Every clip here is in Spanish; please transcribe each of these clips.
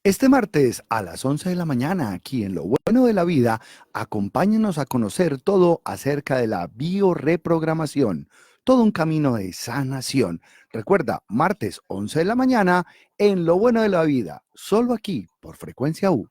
Este martes a las 11 de la mañana, aquí en Lo Bueno de la Vida, acompáñenos a conocer todo acerca de la bioreprogramación, todo un camino de sanación. Recuerda, martes 11 de la mañana en Lo Bueno de la Vida, solo aquí por Frecuencia U.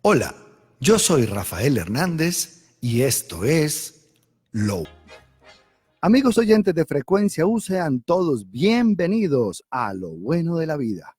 Hola, yo soy Rafael Hernández y esto es Lo. Amigos oyentes de Frecuencia U, sean todos bienvenidos a Lo Bueno de la Vida.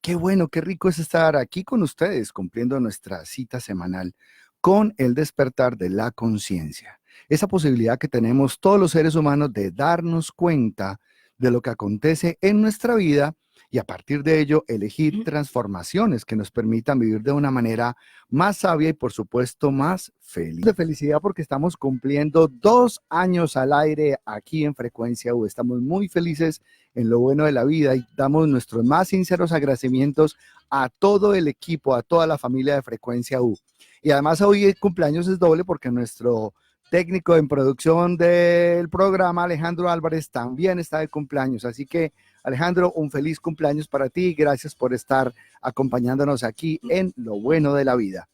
Qué bueno, qué rico es estar aquí con ustedes cumpliendo nuestra cita semanal con el despertar de la conciencia. Esa posibilidad que tenemos todos los seres humanos de darnos cuenta de lo que acontece en nuestra vida y a partir de ello elegir transformaciones que nos permitan vivir de una manera más sabia y por supuesto más feliz. De felicidad porque estamos cumpliendo 2 años al aire aquí en Frecuencia U. Estamos muy felices en Lo Bueno de la Vida y damos nuestros más sinceros agradecimientos a todo el equipo, a toda la familia de Frecuencia U. Y además hoy el cumpleaños es doble porque nuestro técnico en producción del programa, Alejandro Álvarez, también está de cumpleaños. Así que, Alejandro, un feliz cumpleaños para ti y gracias por estar acompañándonos aquí en Lo Bueno de la Vida.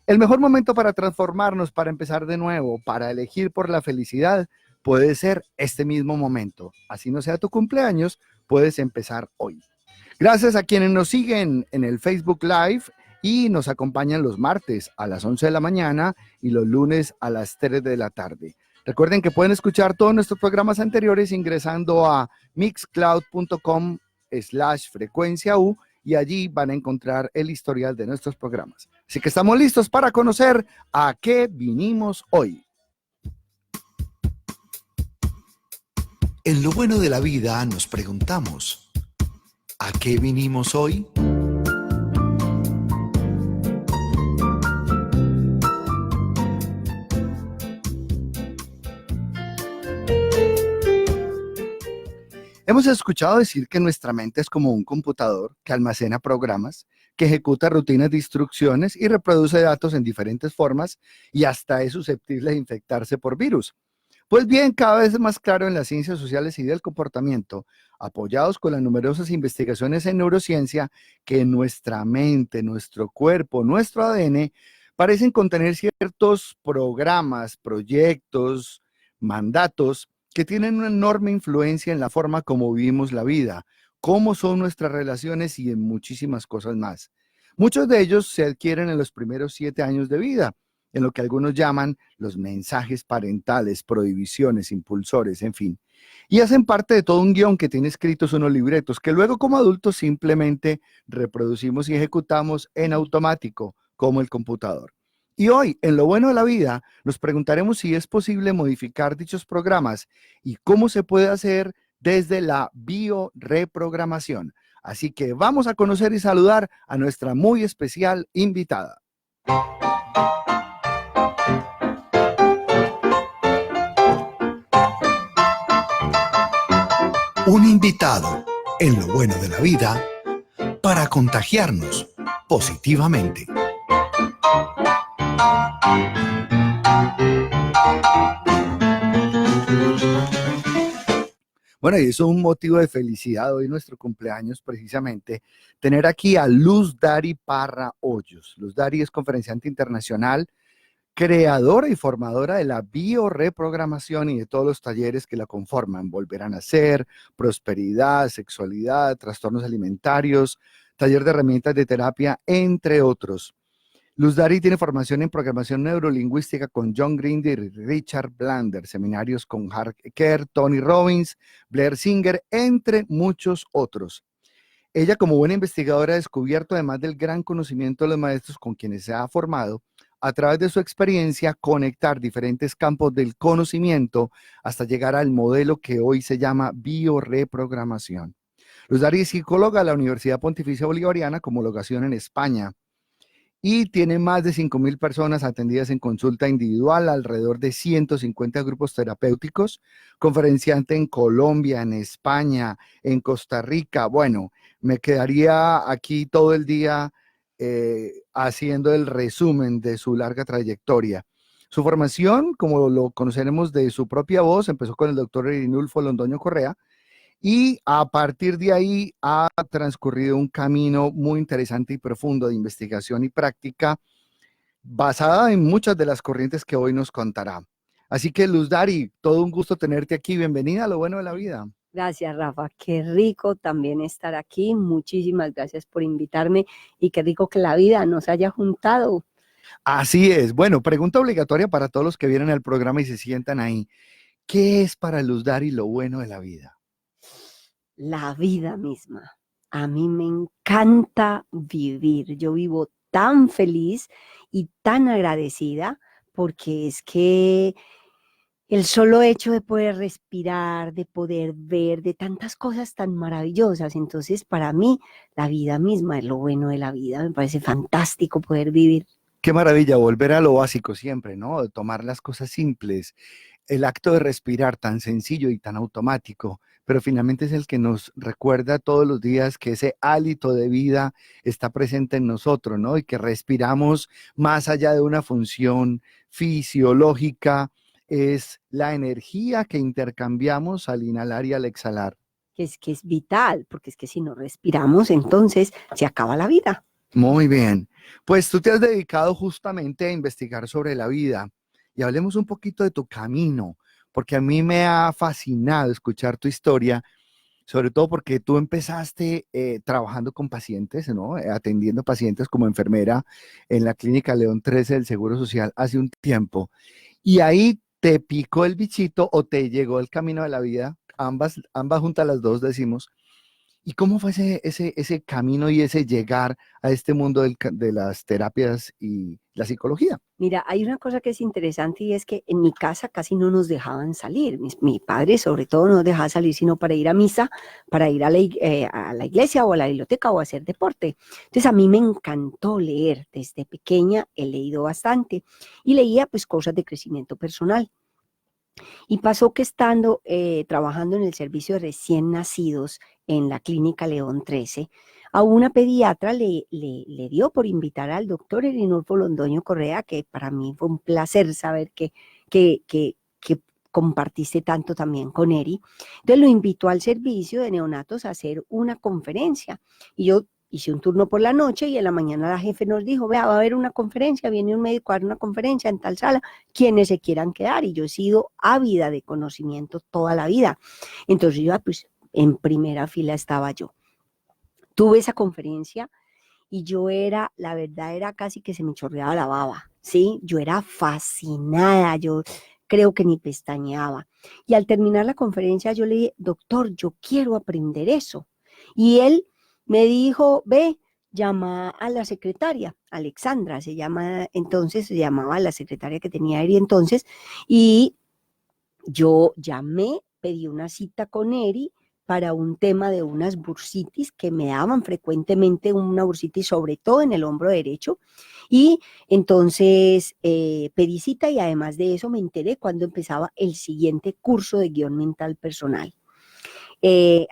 El mejor momento para transformarnos, para empezar de nuevo, para elegir por la felicidad, puede ser este mismo momento. Así no sea tu cumpleaños, puedes empezar hoy. Gracias a quienes nos siguen en el Facebook Live y nos acompañan los martes a las 11 de la mañana y los lunes a las 3 de la tarde. Recuerden que pueden escuchar todos nuestros programas anteriores ingresando a mixcloud.com/frecuencia U y allí van a encontrar el historial de nuestros programas. Así que estamos listos para conocer a qué vinimos hoy. En Lo Bueno de la Vida nos preguntamos, ¿a qué vinimos hoy? Hemos escuchado decir que nuestra mente es como un computador que almacena programas, que ejecuta rutinas de instrucciones y reproduce datos en diferentes formas y hasta es susceptible de infectarse por virus. Pues bien, cada vez es más claro en las ciencias sociales y del comportamiento, apoyados con las numerosas investigaciones en neurociencia, que nuestra mente, nuestro cuerpo, nuestro ADN parecen contener ciertos programas, proyectos, mandatos que tienen una enorme influencia en la forma como vivimos la vida, cómo son nuestras relaciones y en muchísimas cosas más. Muchos de ellos se adquieren en los primeros 7 años de vida, en lo que algunos llaman los mensajes parentales, prohibiciones, impulsores, en fin. Y hacen parte de todo un guión que tiene escritos unos libretos que luego como adultos simplemente reproducimos y ejecutamos en automático, como el computador. Y hoy, en Lo Bueno de la Vida, nos preguntaremos si es posible modificar dichos programas y cómo se puede hacer desde la bioreprogramación. Así que vamos a conocer y saludar a nuestra muy especial invitada. Un invitado en Lo Bueno de la Vida para contagiarnos positivamente. Bueno, y eso es un motivo de felicidad hoy, nuestro cumpleaños, precisamente, tener aquí a Luz Dari Parra Hoyos. Luz Dari es conferenciante internacional, creadora y formadora de la bioreprogramación y de todos los talleres que la conforman: Volver a Nacer, Prosperidad, Sexualidad, Trastornos Alimentarios, taller de herramientas de terapia, entre otros. Luz Dari tiene formación en programación neurolingüística con John Grinder y Richard Blander, seminarios con Hart Kerr, Tony Robbins, Blair Singer, entre muchos otros. Ella, como buena investigadora, ha descubierto, además del gran conocimiento de los maestros con quienes se ha formado, a través de su experiencia, conectar diferentes campos del conocimiento hasta llegar al modelo que hoy se llama bioreprogramación. Luz Dari es psicóloga de la Universidad Pontificia Bolivariana con homologación en España y tiene más de 5.000 personas atendidas en consulta individual, alrededor de 150 grupos terapéuticos, conferenciante en Colombia, en España, en Costa Rica. Bueno, me quedaría aquí todo el día haciendo el resumen de su larga trayectoria. Su formación, como lo conoceremos de su propia voz, empezó con el doctor Erinulfo Londoño Correa, y a partir de ahí ha transcurrido un camino muy interesante y profundo de investigación y práctica basada en muchas de las corrientes que hoy nos contará. Así que Luz Dari, todo un gusto tenerte aquí. Bienvenida a lo bueno de la vida. Gracias, Rafa. Qué rico también estar aquí. Muchísimas gracias por invitarme y qué rico que la vida nos haya juntado. Así es. Bueno, pregunta obligatoria para todos los que vienen al programa y se sientan ahí. ¿Qué es para Luz Dari lo bueno de la vida? La vida misma. A mí me encanta vivir. Yo vivo tan feliz y tan agradecida porque es que el solo hecho de poder respirar, de poder ver, de tantas cosas tan maravillosas. Entonces, para mí, la vida misma es lo bueno de la vida. Me parece fantástico poder vivir. Qué maravilla, volver a lo básico siempre, ¿no? De tomar las cosas simples. El acto de respirar tan sencillo y tan automático, pero finalmente es el que nos recuerda todos los días que ese hálito de vida está presente en nosotros, ¿no? Y que respiramos más allá de una función fisiológica, es la energía que intercambiamos al inhalar y al exhalar. Que es vital, porque es que si no respiramos, entonces se acaba la vida. Muy bien, pues tú te has dedicado justamente a investigar sobre la vida y hablemos un poquito de tu camino, porque a mí me ha fascinado escuchar tu historia, sobre todo porque tú empezaste trabajando con pacientes, ¿no? Atendiendo pacientes como enfermera en la clínica León 13 del Seguro Social hace un tiempo y ahí te picó el bichito o te llegó el camino de la vida, ambas juntas las dos decimos. ¿Y cómo fue ese camino y ese llegar a este mundo de las terapias y la psicología? Mira, hay una cosa que es interesante y es que en mi casa casi no nos dejaban salir. Mi padre sobre todo no nos dejaba salir sino para ir a misa, para ir a la iglesia o a la biblioteca o a hacer deporte. Entonces a mí me encantó leer. Desde pequeña he leído bastante y leía pues cosas de crecimiento personal. Y pasó que estando trabajando en el servicio de recién nacidos en la clínica León 13, a una pediatra le dio por invitar al doctor Erinulfo Londoño Correa, que para mí fue un placer saber que compartiste tanto también con Eri. Entonces lo invitó al servicio de neonatos a hacer una conferencia. Y yo hice un turno por la noche y en la mañana la jefe nos dijo, vea, va a haber una conferencia, viene un médico a dar una conferencia en tal sala, quienes se quieran quedar. Y yo he sido ávida de conocimiento toda la vida. Entonces yo, pues, en primera fila estaba yo. Tuve esa conferencia y yo era, la verdad era casi que se me chorreaba la baba, ¿sí? Yo era fascinada, yo creo que ni pestañeaba. Y al terminar la conferencia yo le dije, doctor, yo quiero aprender eso. Y él me dijo, ve, llama a la secretaria, Alexandra se llama, entonces se llamaba la secretaria que tenía Eri entonces, y yo llamé, pedí una cita con Eri para un tema de unas bursitis que me daban frecuentemente, una bursitis sobre todo en el hombro derecho, y entonces pedí cita y además de eso me enteré cuando empezaba el siguiente curso de guión mental personal.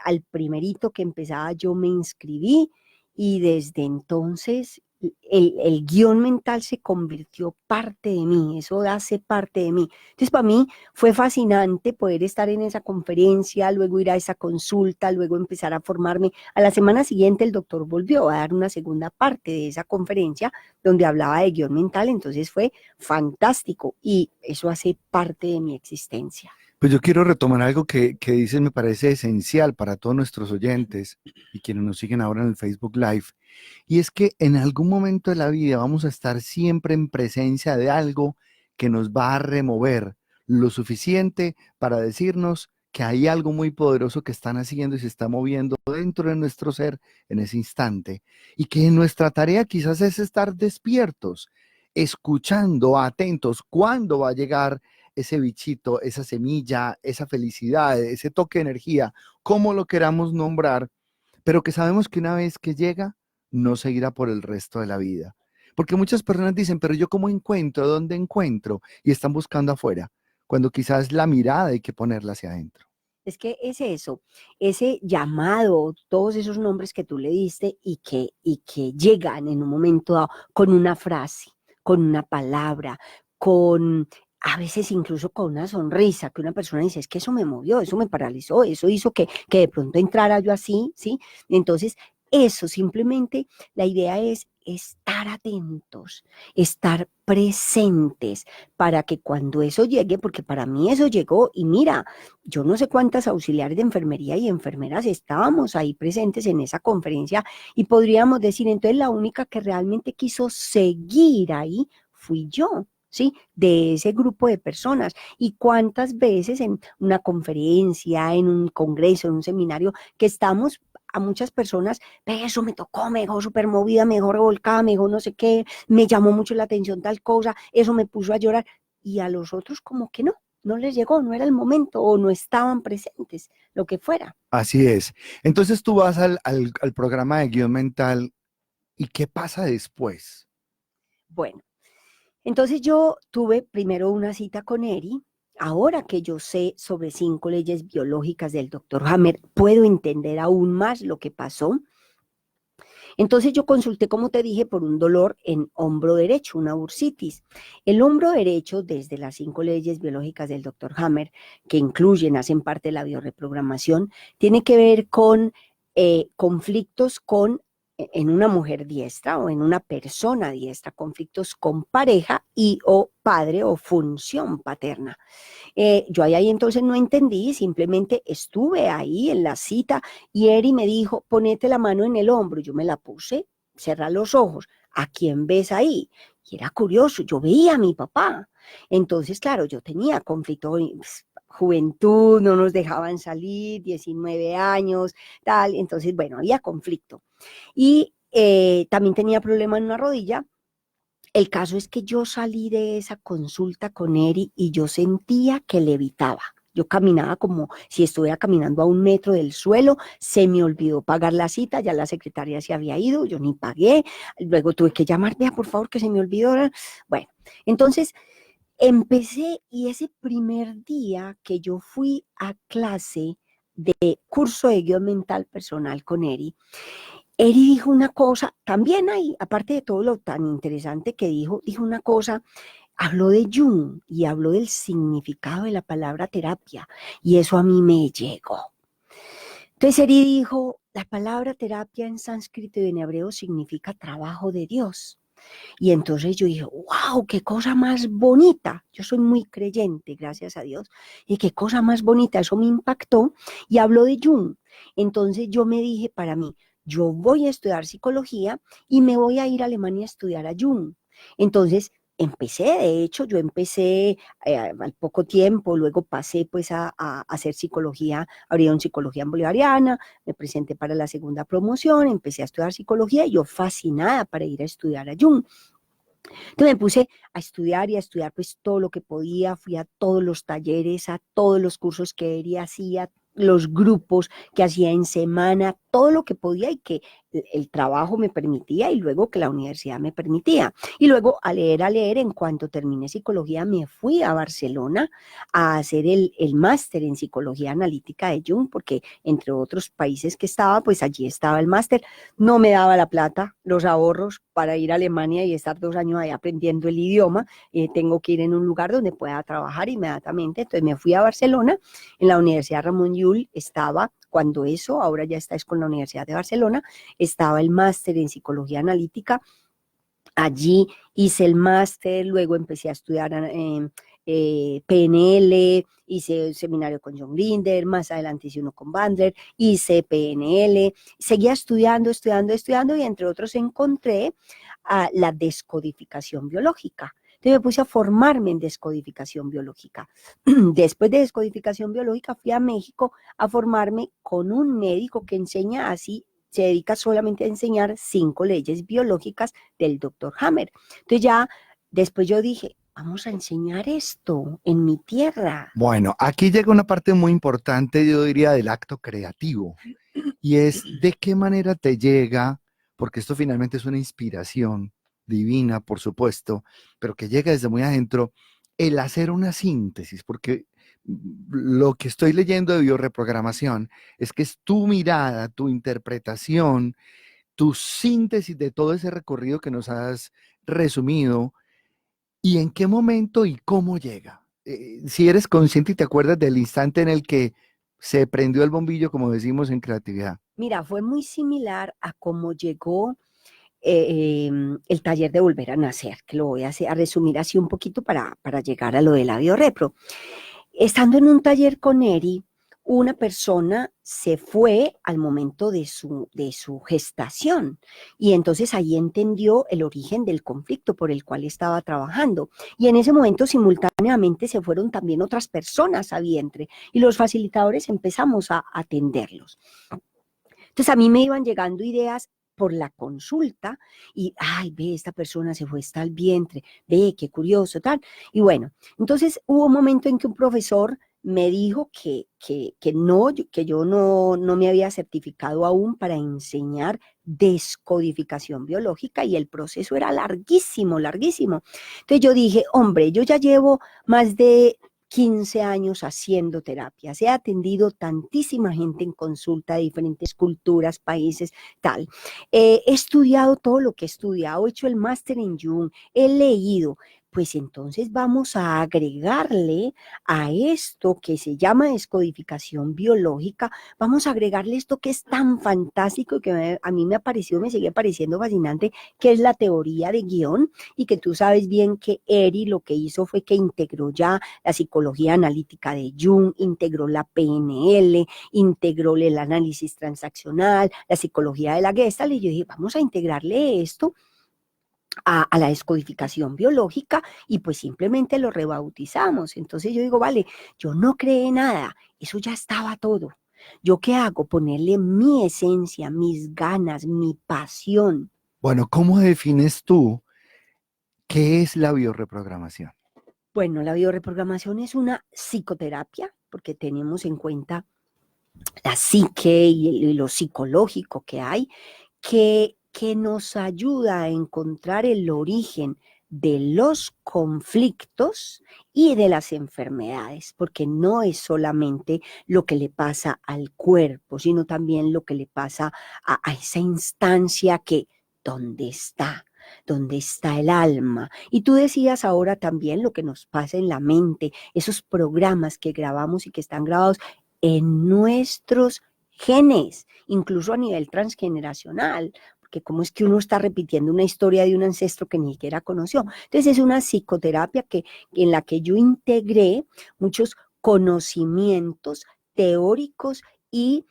Al primerito que empezaba yo me inscribí y desde entonces el guión mental se convirtió parte de mí, eso hace parte de mí. Entonces para mí fue fascinante poder estar en esa conferencia, luego ir a esa consulta, luego empezar a formarme. A la semana siguiente el doctor volvió a dar una segunda parte de esa conferencia donde hablaba de guión mental, entonces fue fantástico y eso hace parte de mi existencia. Pues yo quiero retomar algo que dices, me parece esencial para todos nuestros oyentes y quienes nos siguen ahora en el Facebook Live, y es que en algún momento de la vida vamos a estar siempre en presencia de algo que nos va a remover lo suficiente para decirnos que hay algo muy poderoso que están haciendo y se está moviendo dentro de nuestro ser en ese instante, y que nuestra tarea quizás es estar despiertos, escuchando, atentos, cuándo va a llegar ese bichito, esa semilla, esa felicidad, ese toque de energía, como lo queramos nombrar, pero que sabemos que una vez que llega, no seguirá por el resto de la vida. Porque muchas personas dicen, pero yo cómo encuentro, dónde encuentro, y están buscando afuera, cuando quizás la mirada hay que ponerla hacia adentro. Es que es eso, ese llamado, todos esos nombres que tú le diste y que llegan en un momento dado con una frase, con una palabra, con a veces incluso con una sonrisa, que una persona dice, es que eso me movió, eso me paralizó, eso hizo que de pronto entrara yo así, ¿sí? Entonces, eso simplemente, la idea es estar atentos, estar presentes para que cuando eso llegue, porque para mí eso llegó y mira, yo no sé cuántas auxiliares de enfermería y enfermeras estábamos ahí presentes en esa conferencia y podríamos decir, entonces la única que realmente quiso seguir ahí fui yo. ¿Sí? De ese grupo de personas. Y cuántas veces en una conferencia, en un congreso, en un seminario, que estamos a muchas personas, eso me tocó, me dejó súper movida, me dejó revolcada, me dejó no sé qué, me llamó mucho la atención tal cosa, eso me puso a llorar, y a los otros como que no les llegó, no era el momento o no estaban presentes, lo que fuera. Así es. Entonces tú vas al programa de guión mental, ¿y qué pasa después? Bueno, entonces yo tuve primero una cita con Eri. Ahora que yo sé sobre 5 leyes biológicas del doctor Hammer, puedo entender aún más lo que pasó. Entonces yo consulté, como te dije, por un dolor en hombro derecho, una bursitis. El hombro derecho, desde las 5 leyes biológicas del doctor Hammer, que incluyen, hacen parte de la bioreprogramación, tiene que ver con conflictos en una mujer diestra o en una persona diestra, conflictos con pareja y o padre o función paterna. Yo ahí entonces no entendí, simplemente estuve ahí en la cita y Eri me dijo, ponete la mano en el hombro. Yo me la puse, cerra los ojos. ¿A quién ves ahí? Y era curioso, yo veía a mi papá. Entonces, claro, yo tenía conflicto, pues, juventud, no nos dejaban salir, 19 años, tal. Entonces, bueno, había conflicto. Y también tenía problema en una rodilla. El caso es que yo salí de esa consulta con Eri y yo sentía que levitaba. Yo caminaba como si estuviera caminando a 1 metro del suelo, se me olvidó pagar la cita, ya la secretaria se había ido, yo ni pagué, luego tuve que llamar, vea por favor que se me olvidó. Bueno, entonces empecé y ese primer día que yo fui a clase de curso de guión mental personal con Eri dijo una cosa, también ahí, aparte de todo lo tan interesante que dijo una cosa, habló de Jung y habló del significado de la palabra terapia, y eso a mí me llegó. Entonces Eri dijo, la palabra terapia en sánscrito y en hebreo significa trabajo de Dios. Y entonces yo dije, wow, qué cosa más bonita. Yo soy muy creyente, gracias a Dios. Y qué cosa más bonita, eso me impactó. Y habló de Jung. Entonces yo me dije para mí, yo voy a estudiar psicología y me voy a ir a Alemania a estudiar a Jung. Entonces empecé, de hecho, yo empecé al poco tiempo, luego pasé pues a hacer psicología, abrieron psicología en bolivariana, me presenté para la segunda promoción, empecé a estudiar psicología y yo fascinada para ir a estudiar a Jung. Entonces me puse a estudiar y a estudiar pues todo lo que podía, fui a todos los talleres, a todos los cursos que ella hacía, los grupos que hacía en semana, todo lo que podía y que el trabajo me permitía y luego que la universidad me permitía. Y luego a leer, en cuanto terminé psicología, me fui a Barcelona a hacer el máster en psicología analítica de Jung, porque entre otros países que estaba, pues allí estaba el máster. No me daba la plata, los ahorros para ir a Alemania y estar 2 años ahí aprendiendo el idioma. Tengo que ir en un lugar donde pueda trabajar inmediatamente. Entonces me fui a Barcelona, en la Universidad Ramon Llull estaba, cuando eso, ahora ya está es con la Universidad de Barcelona, estaba el máster en psicología analítica. Allí hice el máster, luego empecé a estudiar PNL, hice un seminario con John Grinder, más adelante hice uno con Bandler, hice PNL, seguía estudiando y entre otros encontré la descodificación biológica. Entonces me puse a formarme en descodificación biológica. Después de descodificación biológica fui a México a formarme con un médico que enseña así, se dedica solamente a enseñar 5 leyes biológicas del doctor Hammer. Entonces ya después yo dije, vamos a enseñar esto en mi tierra. Bueno, aquí llega una parte muy importante, yo diría, del acto creativo, y es de qué manera te llega, porque esto finalmente es una inspiración divina, por supuesto, pero que llega desde muy adentro, el hacer una síntesis, porque lo que estoy leyendo de bioreprogramación es que es tu mirada, tu interpretación, tu síntesis de todo ese recorrido que nos has resumido. ¿Y en qué momento y cómo llega? Si eres consciente y te acuerdas del instante en el que se prendió el bombillo, como decimos en creatividad. Mira, fue muy similar a cómo llegó el taller de Volver a Nacer, que lo voy a resumir así un poquito para llegar a lo de la biorepro. Estando en un taller con Eri, una persona se fue al momento de su gestación y entonces ahí entendió el origen del conflicto por el cual estaba trabajando. Y en ese momento simultáneamente se fueron también otras personas a vientre y los facilitadores empezamos a atenderlos. Entonces a mí me iban llegando ideas por la consulta y, ay, ve, esta persona se fue hasta el vientre, ve, qué curioso, tal. Y bueno, entonces hubo un momento en que un profesor me dijo que yo no me había certificado aún para enseñar descodificación biológica y el proceso era larguísimo, larguísimo. Entonces yo dije, hombre, yo ya llevo más de 15 años haciendo terapias. He atendido tantísima gente en consulta de diferentes culturas, países, tal. He estudiado todo lo que he estudiado, he hecho el máster en Jung, he leído. Pues entonces vamos a agregarle a esto que se llama descodificación biológica, vamos a agregarle esto que es tan fantástico y que a mí me ha parecido, me sigue pareciendo fascinante, que es la teoría de guión y que tú sabes bien que Eri lo que hizo fue que integró ya la psicología analítica de Jung, integró la PNL, integró el análisis transaccional, la psicología de la Gestalt, y yo dije, vamos a integrarle esto a la descodificación biológica y pues simplemente lo rebautizamos. Entonces yo digo, vale, yo no creé nada, eso ya estaba todo. ¿Yo qué hago? Ponerle mi esencia, mis ganas, mi pasión. Bueno, ¿cómo defines tú qué es la bioreprogramación? Bueno, la bioreprogramación es una psicoterapia porque tenemos en cuenta la psique y lo psicológico que hay, que nos ayuda a encontrar el origen de los conflictos y de las enfermedades, porque no es solamente lo que le pasa al cuerpo, sino también lo que le pasa a esa instancia que, ¿dónde está? ¿Dónde está el alma? Y tú decías ahora también lo que nos pasa en la mente, esos programas que grabamos y que están grabados en nuestros genes, incluso a nivel transgeneracional, porque cómo es que uno está repitiendo una historia de un ancestro que ni siquiera conoció. Entonces es una psicoterapia en la que yo integré muchos conocimientos teóricos y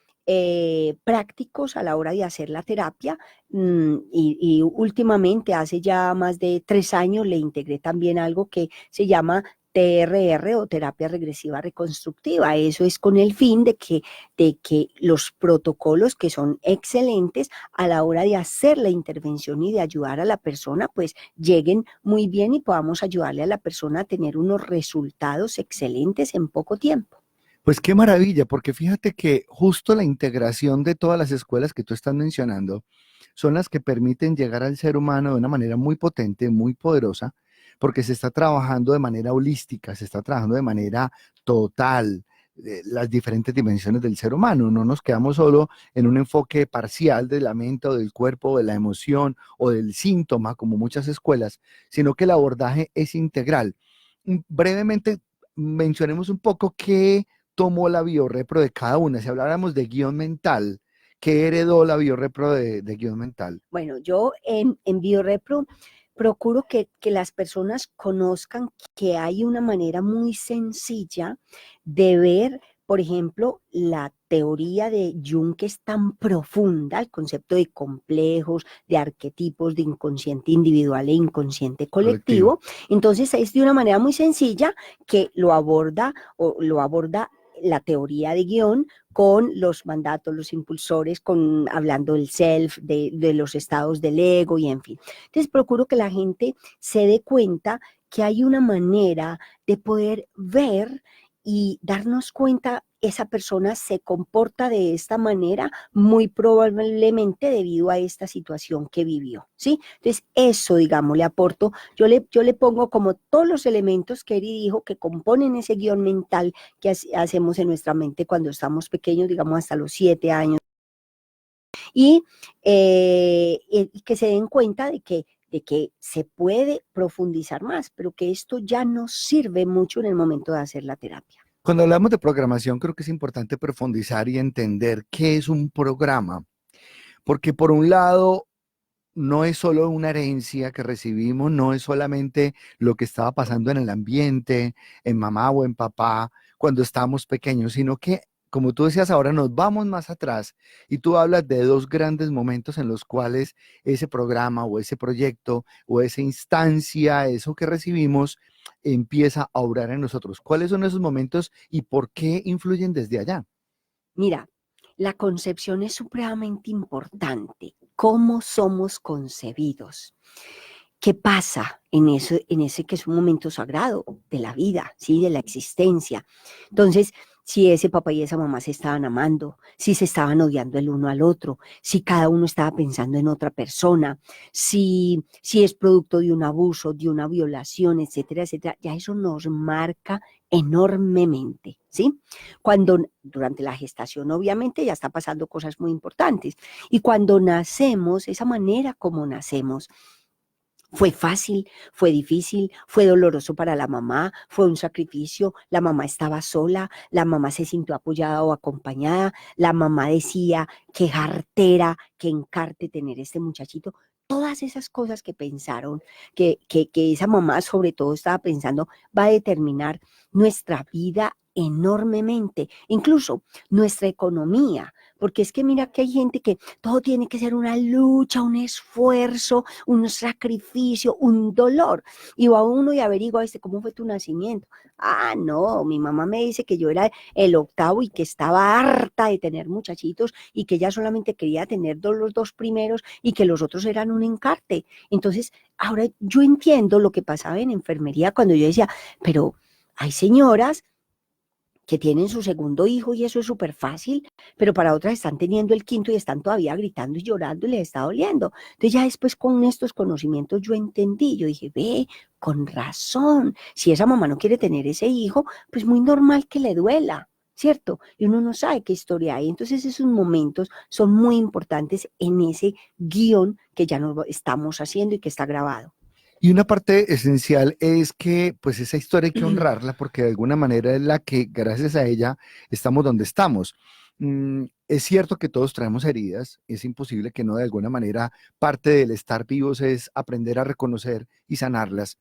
prácticos a la hora de hacer la terapia y últimamente, hace ya más de 3 años, le integré también algo que se llama TRR o terapia regresiva reconstructiva. Eso es con el fin de que los protocolos que son excelentes a la hora de hacer la intervención y de ayudar a la persona, pues lleguen muy bien y podamos ayudarle a la persona a tener unos resultados excelentes en poco tiempo. Pues qué maravilla, porque fíjate que justo la integración de todas las escuelas que tú estás mencionando son las que permiten llegar al ser humano de una manera muy potente, muy poderosa, porque se está trabajando de manera holística, se está trabajando de manera total, las diferentes dimensiones del ser humano. No nos quedamos solo en un enfoque parcial de la mente o del cuerpo o de la emoción o del síntoma, como muchas escuelas, sino que el abordaje es integral. Brevemente mencionemos un poco qué tomó la biorrepro de cada una. Si habláramos de guión mental, ¿qué heredó la biorrepro de guión mental? Bueno, yo en BioRepro procuro que las personas conozcan que hay una manera muy sencilla de ver, por ejemplo, la teoría de Jung, que es tan profunda, el concepto de complejos, de arquetipos, de inconsciente individual e inconsciente Colectivo. colectivo. Entonces es de una manera muy sencilla que lo aborda o lo aborda la teoría de guión con los mandatos, los impulsores, con hablando del self, de los estados del ego y en fin. Entonces procuro que la gente se dé cuenta que hay una manera de poder ver y darnos cuenta, esa persona se comporta de esta manera muy probablemente debido a esta situación que vivió, ¿sí? Entonces eso, digamos, le aporto, yo le pongo como todos los elementos que Eri dijo que componen ese guión mental que hacemos en nuestra mente cuando estamos pequeños, digamos hasta los 7 años, y que se den cuenta de que se puede profundizar más, pero que esto ya nos sirve mucho en el momento de hacer la terapia. Cuando hablamos de programación, creo que es importante profundizar y entender qué es un programa, porque por un lado, no es solo una herencia que recibimos, no es solamente lo que estaba pasando en el ambiente, en mamá o en papá cuando estábamos pequeños, sino que, como tú decías ahora, nos vamos más atrás y tú hablas de dos grandes momentos en los cuales ese programa o ese proyecto o esa instancia, eso que recibimos, empieza a obrar en nosotros. ¿Cuáles son esos momentos y por qué influyen desde allá? Mira, la concepción es supremamente importante. ¿Cómo somos concebidos? ¿Qué pasa en ese que es un momento sagrado de la vida, ¿sí? De la existencia? Entonces, si ese papá y esa mamá se estaban amando, si se estaban odiando el uno al otro, si cada uno estaba pensando en otra persona, si es producto de un abuso, de una violación, etcétera, etcétera, ya eso nos marca enormemente, ¿sí? Cuando durante la gestación obviamente ya está pasando cosas muy importantes y cuando nacemos, esa manera como nacemos, fue fácil, fue difícil, fue doloroso para la mamá, fue un sacrificio, la mamá estaba sola, la mamá se sintió apoyada o acompañada, la mamá decía, qué jartera, qué encarte tener este muchachito. Todas esas cosas que pensaron, que esa mamá sobre todo estaba pensando, va a determinar nuestra vida enormemente, incluso nuestra economía, porque es que mira que hay gente que todo tiene que ser una lucha, un esfuerzo, un sacrificio, un dolor. Y va uno y averigua, ¿cómo fue tu nacimiento? Ah, no, mi mamá me dice que yo era el octavo y que estaba harta de tener muchachitos y que ella solamente quería tener los dos primeros y que los otros eran un encarte. Entonces, ahora yo entiendo lo que pasaba en enfermería cuando yo decía, pero hay señoras que tienen su segundo hijo y eso es súper fácil, pero para otras están teniendo el quinto y están todavía gritando y llorando y les está doliendo. Entonces ya después con estos conocimientos yo entendí, yo dije, ve, con razón, si esa mamá no quiere tener ese hijo, pues muy normal que le duela, ¿cierto? Y uno no sabe qué historia hay. Entonces esos momentos son muy importantes en ese guión que ya nos estamos haciendo y que está grabado. Y una parte esencial es que pues esa historia hay que honrarla porque de alguna manera es la que gracias a ella estamos donde estamos. Es cierto que todos traemos heridas, es imposible que no de alguna manera parte del estar vivos es aprender a reconocer y sanarlas.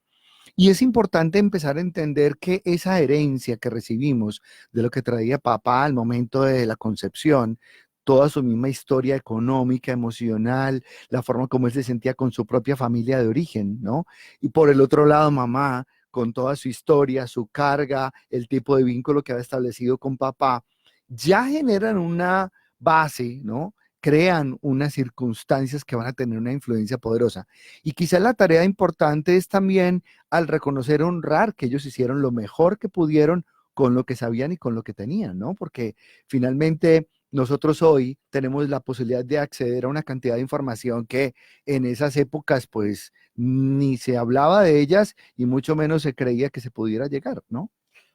Y es importante empezar a entender que esa herencia que recibimos de lo que traía papá al momento de la concepción, toda su misma historia económica, emocional, la forma como él se sentía con su propia familia de origen, ¿no? Y por el otro lado, mamá, con toda su historia, su carga, el tipo de vínculo que había establecido con papá, ya generan una base, ¿no? Crean unas circunstancias que van a tener una influencia poderosa. Y quizá la tarea importante es también al reconocer, honrar que ellos hicieron lo mejor que pudieron con lo que sabían y con lo que tenían, ¿no? Porque finalmente nosotros hoy tenemos la posibilidad de acceder a una cantidad de información que en esas épocas pues ni se hablaba de ellas y mucho menos se creía que se pudiera llegar, ¿no?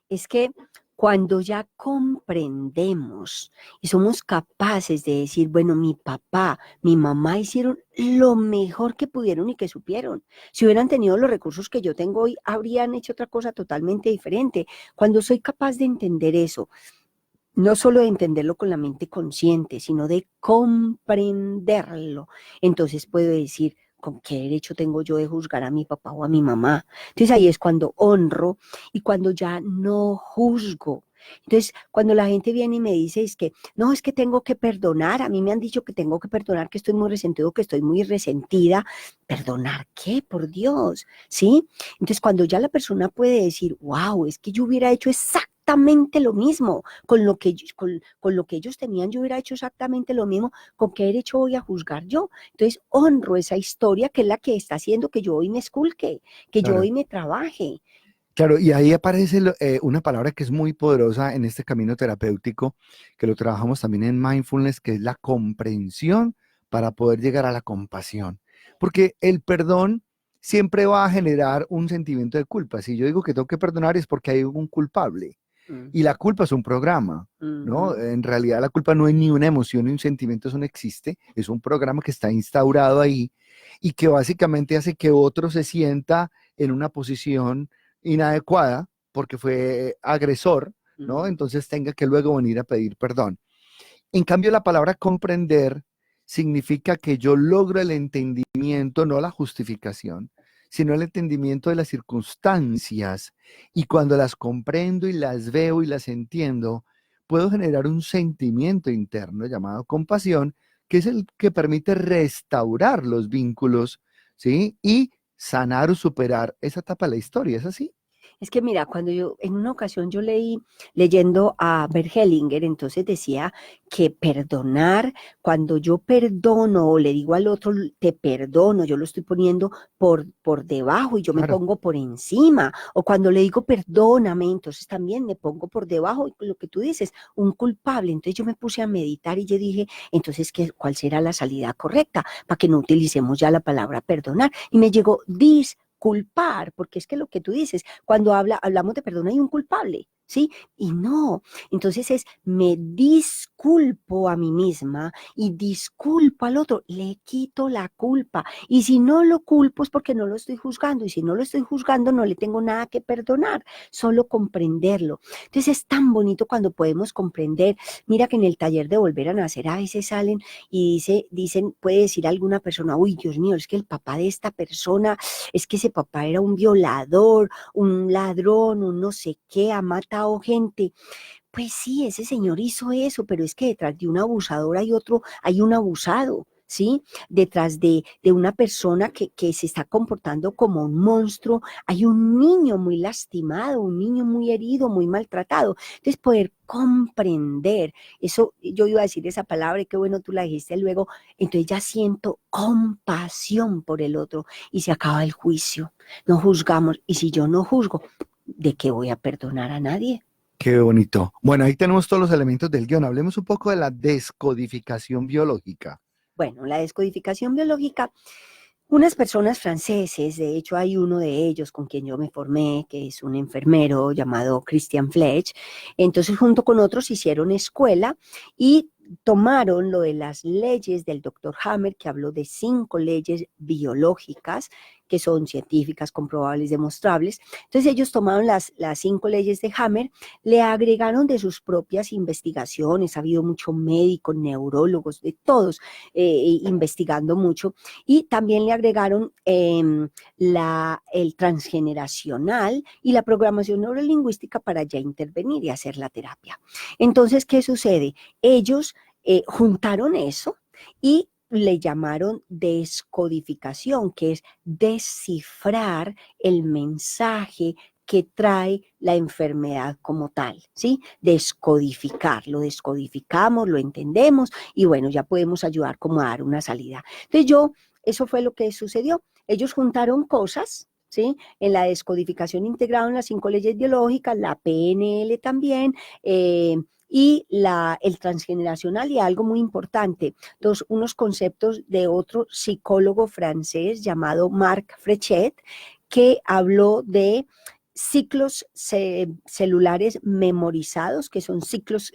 Es que cuando ya comprendemos y somos capaces de decir, bueno, mi papá, mi mamá hicieron lo mejor que pudieron y que supieron. Si hubieran tenido los recursos que yo tengo hoy, habrían hecho otra cosa totalmente diferente. Cuando soy capaz de entender eso, no solo de entenderlo con la mente consciente, sino de comprenderlo, entonces puedo decir, ¿Con qué derecho tengo yo de juzgar a mi papá o a mi mamá? Entonces ahí es cuando honro y cuando ya no juzgo. Entonces, cuando la gente viene y me dice, es que, no, es que tengo que perdonar, a mí me han dicho que tengo que perdonar, que estoy muy resentido, que estoy muy resentida. ¿Perdonar qué? Por Dios, ¿sí? Entonces, cuando ya la persona puede decir, wow, es que yo hubiera hecho exactamente lo mismo, con lo que ellos tenían, yo hubiera hecho exactamente lo mismo, ¿con qué derecho voy a juzgar yo? Entonces, honro esa historia que es la que está haciendo que yo hoy me esculque, que yo Claro. hoy me trabaje. Claro, y ahí aparece una palabra que es muy poderosa en este camino terapéutico, que lo trabajamos también en mindfulness, que es la comprensión para poder llegar a la compasión. Porque el perdón siempre va a generar un sentimiento de culpa. Si yo digo que tengo que perdonar es porque hay un culpable. Y la Ujú, culpa es un programa, ¿no? ujú, En realidad la culpa no es ni una emoción ni un sentimiento, eso no existe. Es un programa que está instaurado ahí y que básicamente hace que otro se sienta en una posición inadecuada porque fue agresor, ¿no? ujú. Entonces tenga que luego venir a pedir perdón. En cambio, la palabra comprender significa que yo logro el entendimiento, no la justificación, sino el entendimiento de las circunstancias. Y cuando las comprendo y las veo y las entiendo, puedo generar un sentimiento interno llamado compasión, que es el que permite restaurar los vínculos, ¿sí? Y sanar o superar esa etapa de la historia. ¿Es así? Es que mira, cuando yo, en una ocasión yo leí, leyendo a Bert Hellinger, entonces decía que perdonar, cuando yo perdono o le digo al otro, te perdono, yo lo estoy poniendo por debajo y yo me Claro. pongo por encima, o cuando le digo perdóname, entonces también me pongo por debajo, y lo que tú dices, un culpable. Entonces yo me puse a meditar y yo dije, entonces, ¿cuál será la salida correcta? Para que no utilicemos ya la palabra perdonar. Y me llegó disculpar, porque es que lo que tú dices, cuando hablamos de perdón hay un culpable, ¿sí? Y no, entonces es, me disculpo a mí misma y disculpo al otro, le quito la culpa. Y si no lo culpo es porque no lo estoy juzgando, y si no lo estoy juzgando no le tengo nada que perdonar, solo comprenderlo. Entonces es tan bonito cuando podemos comprender. Mira que en el taller de Volver a Nacer a veces salen y dicen, puede decir alguna persona, uy, Dios mío, es que el papá de esta persona, es que ese papá era un violador, un ladrón, un no sé qué, ha matado gente. Pues sí, ese señor hizo eso, pero es que detrás de un abusador hay otro, hay un abusado. ¿Sí? Detrás de una persona que se está comportando como un monstruo, hay un niño muy lastimado, un niño muy herido, muy maltratado. Entonces, poder comprender, eso, yo iba a decir esa palabra y qué bueno tú la dijiste luego, entonces ya siento compasión por el otro y se acaba el juicio. No juzgamos, y si yo no juzgo, ¿de qué voy a perdonar a nadie? Qué bonito. Bueno, ahí tenemos todos los elementos del guión. Hablemos un poco de la descodificación biológica. Bueno, la descodificación biológica, unas personas franceses, de hecho hay uno de ellos con quien yo me formé, que es un enfermero llamado Christian Fletch, entonces junto con otros hicieron escuela y tomaron lo de las leyes del doctor Hammer, que habló de 5 leyes biológicas que son científicas, comprobables, demostrables. Entonces ellos tomaron las 5 leyes de Hammer, le agregaron de sus propias investigaciones, ha habido muchos médicos, neurólogos, de todos investigando mucho, y también le agregaron el transgeneracional y la programación neurolingüística para ya intervenir y hacer la terapia. Entonces, ¿qué sucede? Ellos juntaron eso y le llamaron descodificación, que es descifrar el mensaje que trae la enfermedad como tal, ¿sí? Descodificar, lo descodificamos, lo entendemos y bueno, ya podemos ayudar como a dar una salida. Entonces eso fue lo que sucedió. Ellos juntaron cosas, ¿sí? En la descodificación integraron las 5 leyes biológicas, la PNL también, y el transgeneracional y algo muy importante, unos conceptos de otro psicólogo francés llamado Marc Frechet, que habló de ciclos celulares memorizados, que son ciclos,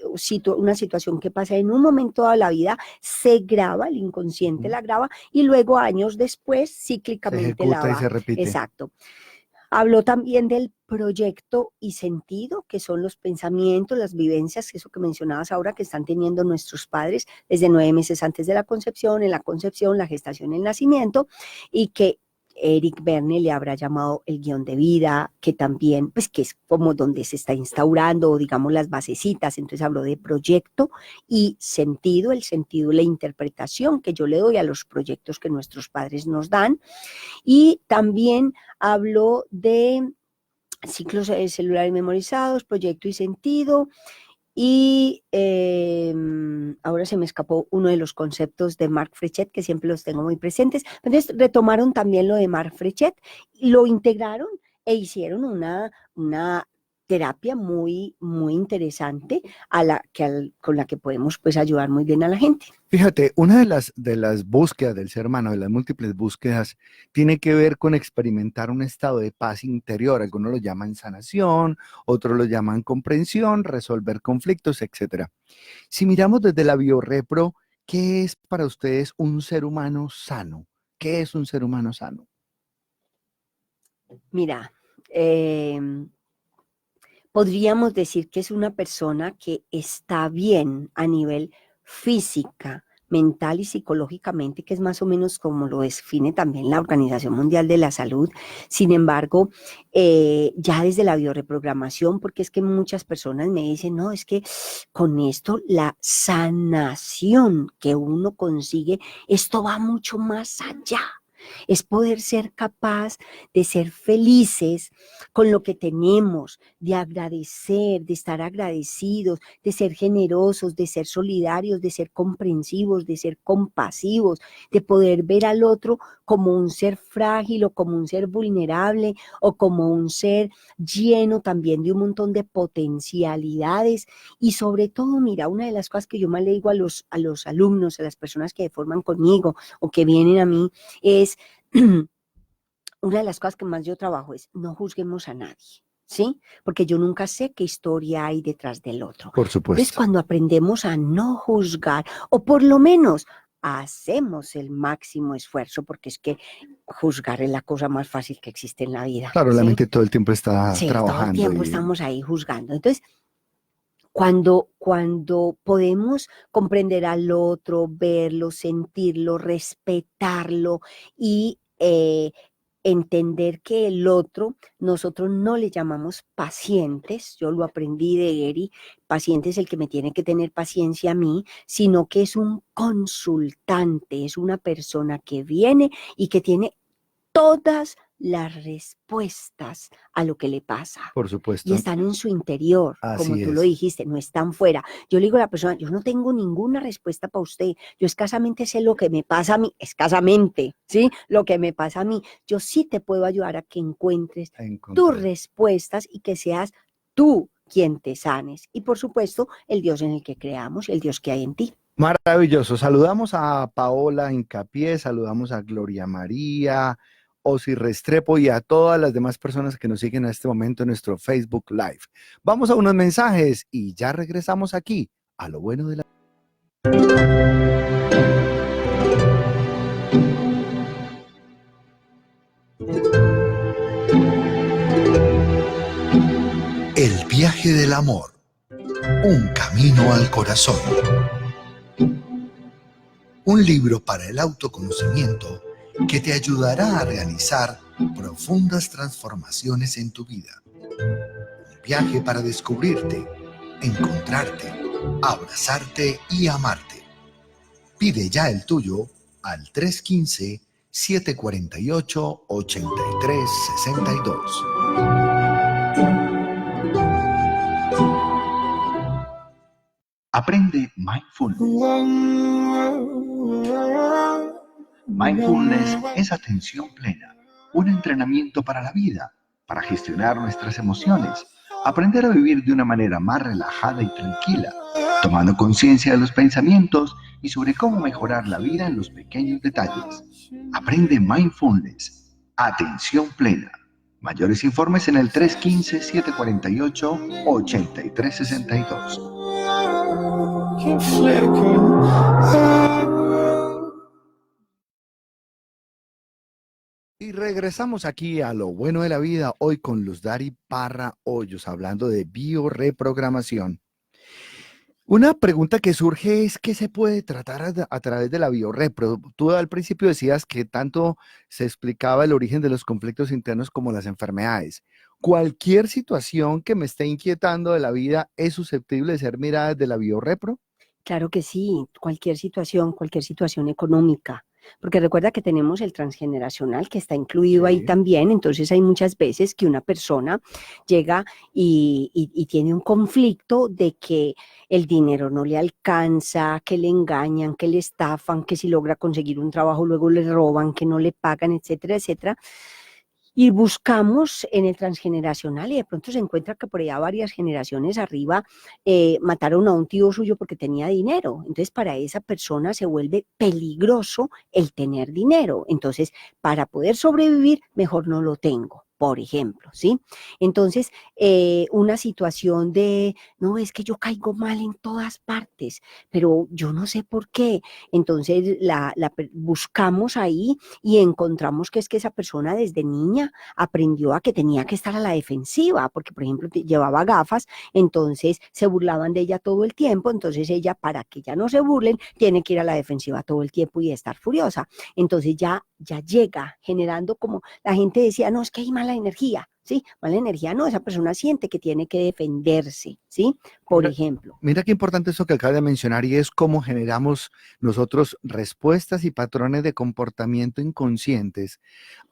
una situación que pasa en un momento de la vida, se graba, el inconsciente Ujú. la graba y luego años después Se cíclicamente la ejecuta y va. se repite. Exacto. Habló también del proyecto y sentido, que son los pensamientos, las vivencias, eso que mencionabas ahora, que están teniendo nuestros padres desde 9 meses antes de la concepción, en la concepción, la gestación, el nacimiento, y que Eric Berne le habrá llamado el guión de vida, que también, pues que es como donde se está instaurando, digamos, las basecitas. Entonces habló de proyecto y sentido, el sentido, la interpretación que yo le doy a los proyectos que nuestros padres nos dan. Y también habló de ciclos celulares memorizados, proyecto y sentido. Y ahora se me escapó uno de los conceptos de Marc Frechet, que siempre los tengo muy presentes. Entonces retomaron también lo de Marc Frechet, lo integraron e hicieron una terapia muy, muy interesante con la que podemos pues ayudar muy bien a la gente. Fíjate, una de las búsquedas del ser humano, de las múltiples búsquedas, tiene que ver con experimentar un estado de paz interior. Algunos lo llaman sanación, otros lo llaman comprensión, resolver conflictos, etcétera. Si miramos desde la biorrepro, ¿qué es para ustedes un ser humano sano? ¿Qué es un ser humano sano? Mira, podríamos decir que es una persona que está bien a nivel física, mental y psicológicamente, que es más o menos como lo define también la Organización Mundial de la Salud. Sin embargo, ya desde la bioreprogramación, porque es que muchas personas me dicen, no, es que con esto la sanación que uno consigue, esto va mucho más allá. Es poder ser capaz de ser felices con lo que tenemos, de agradecer, de estar agradecidos, de ser generosos, de ser solidarios, de ser comprensivos, de ser compasivos, de poder ver al otro como un ser frágil o como un ser vulnerable o como un ser lleno también de un montón de potencialidades. Y sobre todo, mira, una de las cosas que yo más le digo a los alumnos, a las personas que forman conmigo o que vienen a mí, es una de las cosas que más yo trabajo es no juzguemos a nadie, ¿sí? Porque yo nunca sé qué historia hay detrás del otro. Por Entonces, supuesto. cuando aprendemos a no juzgar, o por lo menos hacemos el máximo esfuerzo, porque es que juzgar es la cosa más fácil que existe en la vida, Claro, la ¿sí? mente todo el tiempo está Sí, todo el trabajando tiempo y estamos ahí juzgando. Entonces, cuando podemos comprender al otro, verlo, sentirlo, respetarlo y entender que el otro, nosotros no le llamamos pacientes, yo lo aprendí de Eri, paciente es el que me tiene que tener paciencia a mí, sino que es un consultante, es una persona que viene y que tiene todas las respuestas a lo que le pasa por y supuesto, están en su interior, como así tú lo es. dijiste, no están fuera. Yo le digo a la persona, yo no tengo ninguna respuesta para usted, yo escasamente sé lo que me pasa a mí, escasamente, ¿sí? Lo que me pasa a mí. Yo sí te puedo ayudar a que encuentres A tus encontrar. respuestas y que seas tú quien te sanes. Y por supuesto, el Dios en el que creamos, el Dios que hay en ti. Maravilloso. Saludamos a Paola Incapié, saludamos a Gloria María, Osi Restrepo y a todas las demás personas que nos siguen en este momento en nuestro Facebook Live. Vamos a unos mensajes y ya regresamos aquí a lo bueno de la... El viaje del amor. Un camino al corazón. Un libro para el autoconocimiento que te ayudará a realizar profundas transformaciones en tu vida. Un viaje para descubrirte, encontrarte, abrazarte y amarte. Pide ya el tuyo al 315-748-8362. Aprende Mindfulness. Mindfulness es atención plena, un entrenamiento para la vida, para gestionar nuestras emociones, aprender a vivir de una manera más relajada y tranquila, tomando conciencia de los pensamientos y sobre cómo mejorar la vida en los pequeños detalles. Aprende Mindfulness, atención plena. Mayores informes en el 315-748-8362. Y regresamos aquí a lo bueno de la vida, hoy con Luz Dari Parra Hoyos, hablando de bioreprogramación. Una pregunta que surge es ¿qué se puede tratar a través de la biorepro? Tú al principio decías que tanto se explicaba el origen de los conflictos internos como las enfermedades. ¿Cualquier situación que me esté inquietando de la vida es susceptible de ser mirada desde la biorepro? Claro que sí, cualquier situación económica, porque recuerda que tenemos el transgeneracional que está incluido ahí Sí. también, entonces hay muchas veces que una persona llega y tiene un conflicto de que el dinero no le alcanza, que le engañan, que le estafan, que si logra conseguir un trabajo luego le roban, que no le pagan, etcétera, etcétera. Y buscamos en el transgeneracional y de pronto se encuentra que por allá varias generaciones arriba mataron a un tío suyo porque tenía dinero. Entonces para esa persona se vuelve peligroso el tener dinero. Entonces para poder sobrevivir mejor no lo tengo. Por ejemplo, ¿sí? Entonces, una situación de, no, es que yo caigo mal en todas partes, pero yo no sé por qué. Entonces, buscamos ahí y encontramos que es que esa persona desde niña aprendió a que tenía que estar a la defensiva, porque por ejemplo llevaba gafas, entonces se burlaban de ella todo el tiempo, entonces ella para que ya no se burlen tiene que ir a la defensiva todo el tiempo y estar furiosa. Entonces ya llega generando como la gente decía, no, es que hay mala energía, ¿sí? Mala energía no, esa persona siente que tiene que defenderse, ¿sí? Por Mira, ejemplo. mira qué importante eso que acabas de mencionar y es cómo generamos nosotros respuestas y patrones de comportamiento inconscientes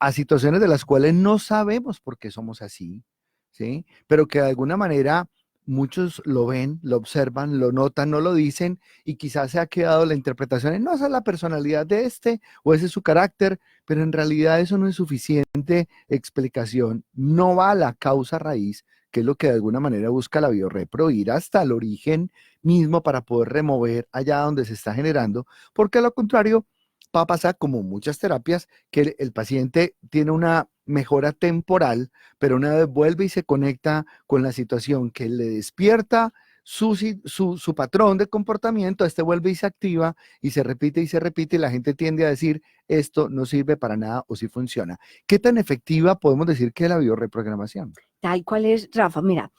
a situaciones de las cuales no sabemos por qué somos así, ¿sí? Pero que de alguna manera muchos lo ven, lo observan, lo notan, no lo dicen y quizás se ha quedado la interpretación en no, esa es la personalidad de este o ese es su carácter, pero en realidad eso no es suficiente explicación, no va a la causa raíz que es lo que de alguna manera busca la biorrepro, ir hasta el origen mismo para poder remover allá donde se está generando, porque a lo contrario va a pasar como muchas terapias, que el paciente tiene una mejora temporal, pero una vez vuelve y se conecta con la situación que le despierta su patrón de comportamiento, este vuelve y se activa y se repite y la gente tiende a decir esto no sirve para nada o sí funciona. ¿Qué tan efectiva podemos decir que es la biorreprogramación? Tal cual es, Rafa, mira,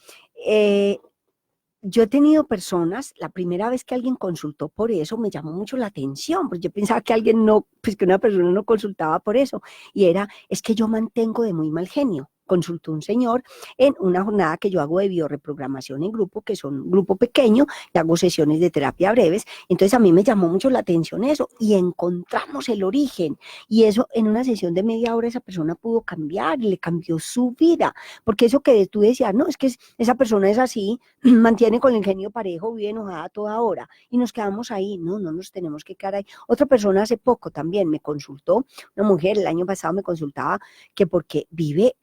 eh, yo he tenido personas, la primera vez que alguien consultó por eso me llamó mucho la atención, porque yo pensaba que alguien no, pues que una persona no consultaba por eso, y era, es que yo mantengo de muy mal genio. Consultó un señor en una jornada que yo hago de bioreprogramación en grupo, que son un grupo pequeño, y hago sesiones de terapia breves. Entonces a mí me llamó mucho la atención eso y encontramos el origen. Y eso en una sesión de media hora esa persona pudo cambiar, le cambió su vida, porque eso que tú decías, no, es que esa persona es así, mantiene con el ingenio parejo, vive enojada a toda hora y nos quedamos ahí. No, no nos tenemos que quedar ahí. Otra persona hace poco también me consultó, una mujer el año pasado me consultaba que porque vive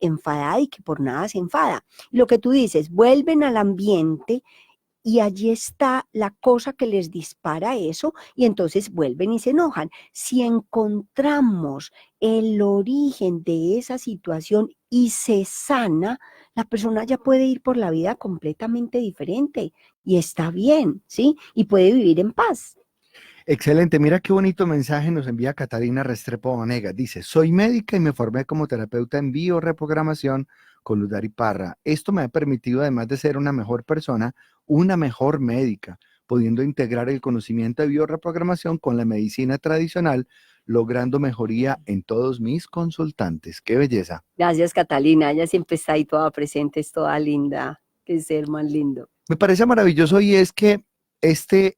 enfadada y que por nada se enfada. Y lo que tú dices, vuelven al ambiente y allí está la cosa que les dispara eso y entonces vuelven y se enojan. Si encontramos el origen de esa situación y se sana, la persona ya puede ir por la vida completamente diferente y está bien, ¿sí? Y puede vivir en paz. Excelente, mira qué bonito mensaje nos envía Catarina Restrepo Vanega. Dice, soy médica y me formé como terapeuta en bioreprogramación con Ludari Parra. Esto me ha permitido, además de ser una mejor persona, una mejor médica, pudiendo integrar el conocimiento de bioreprogramación con la medicina tradicional, logrando mejoría en todos mis consultantes. ¡Qué belleza! Gracias, Catalina. Ella siempre está ahí toda presente, es toda linda. Qué ser más lindo. Me parece maravilloso y es que este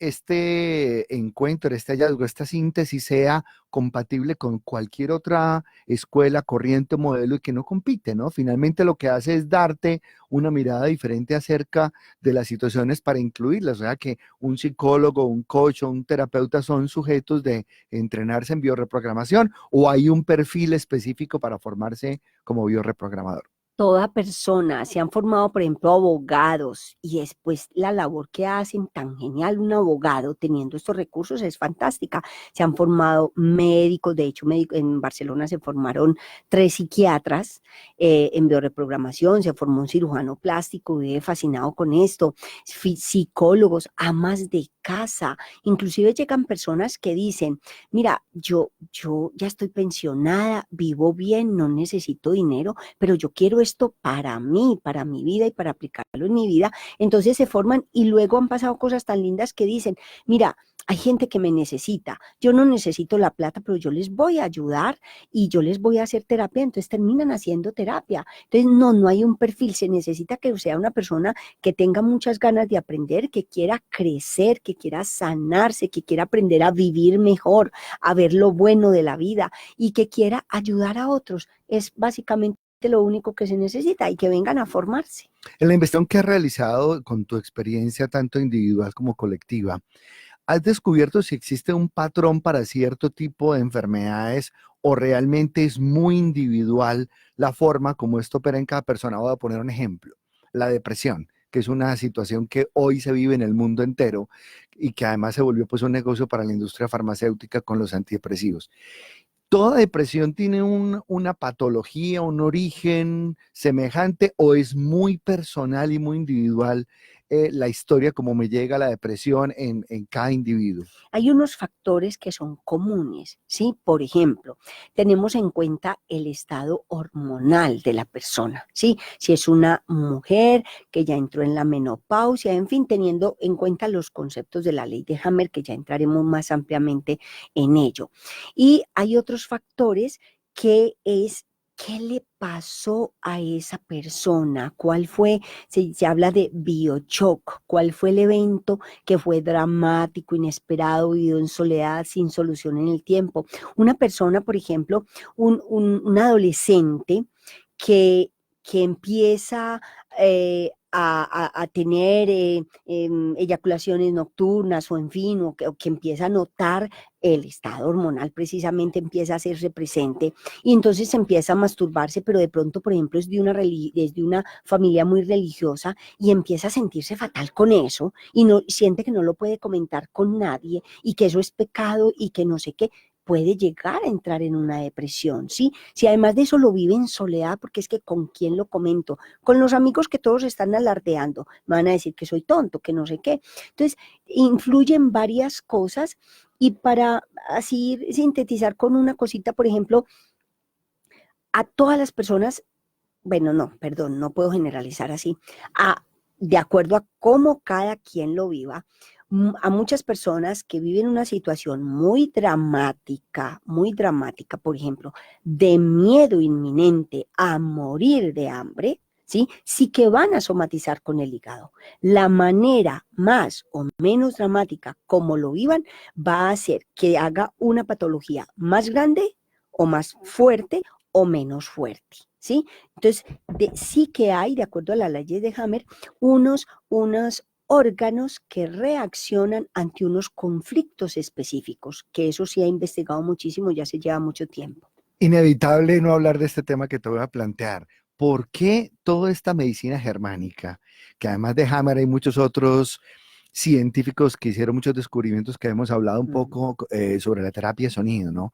encuentro, este hallazgo, esta síntesis sea compatible con cualquier otra escuela, corriente, modelo y que no compite, ¿no? Finalmente lo que hace es darte una mirada diferente acerca de las situaciones para incluirlas, o sea que un psicólogo, un coach o un terapeuta son sujetos de entrenarse en bioreprogramación o hay un perfil específico para formarse como bioreprogramador. Toda persona, se han formado, por ejemplo, abogados y después la labor que hacen tan genial un abogado teniendo estos recursos es fantástica. Se han formado médicos, de hecho en Barcelona se formaron 3 psiquiatras en bioreprogramación, se formó un cirujano plástico, vive fascinado con esto, psicólogos, amas de casa, inclusive llegan personas que dicen, mira, yo ya estoy pensionada, vivo bien, no necesito dinero, pero yo quiero esto para mí, para mi vida y para aplicarlo en mi vida. Entonces se forman y luego han pasado cosas tan lindas que dicen, mira, hay gente que me necesita, yo no necesito la plata, pero yo les voy a ayudar y yo les voy a hacer terapia, entonces terminan haciendo terapia. Entonces no hay un perfil, se necesita que sea una persona que tenga muchas ganas de aprender, que quiera crecer, que quiera sanarse, que quiera aprender a vivir mejor, a ver lo bueno de la vida y que quiera ayudar a otros. Es básicamente lo único que se necesita y que vengan a formarse. En la investigación que has realizado con tu experiencia tanto individual como colectiva, ¿has descubierto si existe un patrón para cierto tipo de enfermedades o realmente es muy individual la forma como esto opera en cada persona? Voy a poner un ejemplo, la depresión, que es una situación que hoy se vive en el mundo entero y que además se volvió pues un negocio para la industria farmacéutica con los antidepresivos. ¿Toda depresión tiene una patología, un origen semejante o es muy personal y muy individual la historia como me llega la depresión en cada individuo? Hay unos factores que son comunes, ¿sí? Por ejemplo, tenemos en cuenta el estado hormonal de la persona, ¿sí? Si es una mujer que ya entró en la menopausia, en fin, teniendo en cuenta los conceptos de la ley de Hammer, que ya entraremos más ampliamente en ello. Y hay otros factores que es qué le pasó a esa persona, cuál fue, se habla de biochoc, cuál fue el evento que fue dramático, inesperado, vivido en soledad, sin solución en el tiempo. Una persona, por ejemplo, un adolescente que, que empieza a tener eyaculaciones nocturnas o en fin, o que empieza a notar el estado hormonal precisamente empieza a hacerse presente y entonces empieza a masturbarse, pero de pronto, por ejemplo, es de una familia muy religiosa y empieza a sentirse fatal con eso y no siente que no lo puede comentar con nadie y que eso es pecado y que no sé qué, puede llegar a entrar en una depresión, ¿sí? Si además de eso lo vive en soledad, porque es que con quién lo comento, con los amigos que todos están alardeando, me van a decir que soy tonto, que no sé qué. Entonces, influyen varias cosas y para así sintetizar con una cosita, por ejemplo, a todas las personas, bueno, no, perdón, no puedo generalizar así, de acuerdo a cómo cada quien lo viva, a muchas personas que viven una situación muy dramática, por ejemplo, de miedo inminente a morir de hambre, ¿sí? Sí que van a somatizar con el hígado. La manera más o menos dramática como lo vivan va a hacer que haga una patología más grande o más fuerte o menos fuerte, ¿sí? Entonces, sí que hay, de acuerdo a las leyes de Hammer, unos órganos que reaccionan ante unos conflictos específicos, que eso sí ha investigado muchísimo, ya se lleva mucho tiempo. Inevitable no hablar de este tema que te voy a plantear. ¿Por qué toda esta medicina germánica, que además de Hammer hay muchos otros científicos que hicieron muchos descubrimientos que hemos hablado un poco sobre la terapia de sonido, ¿no?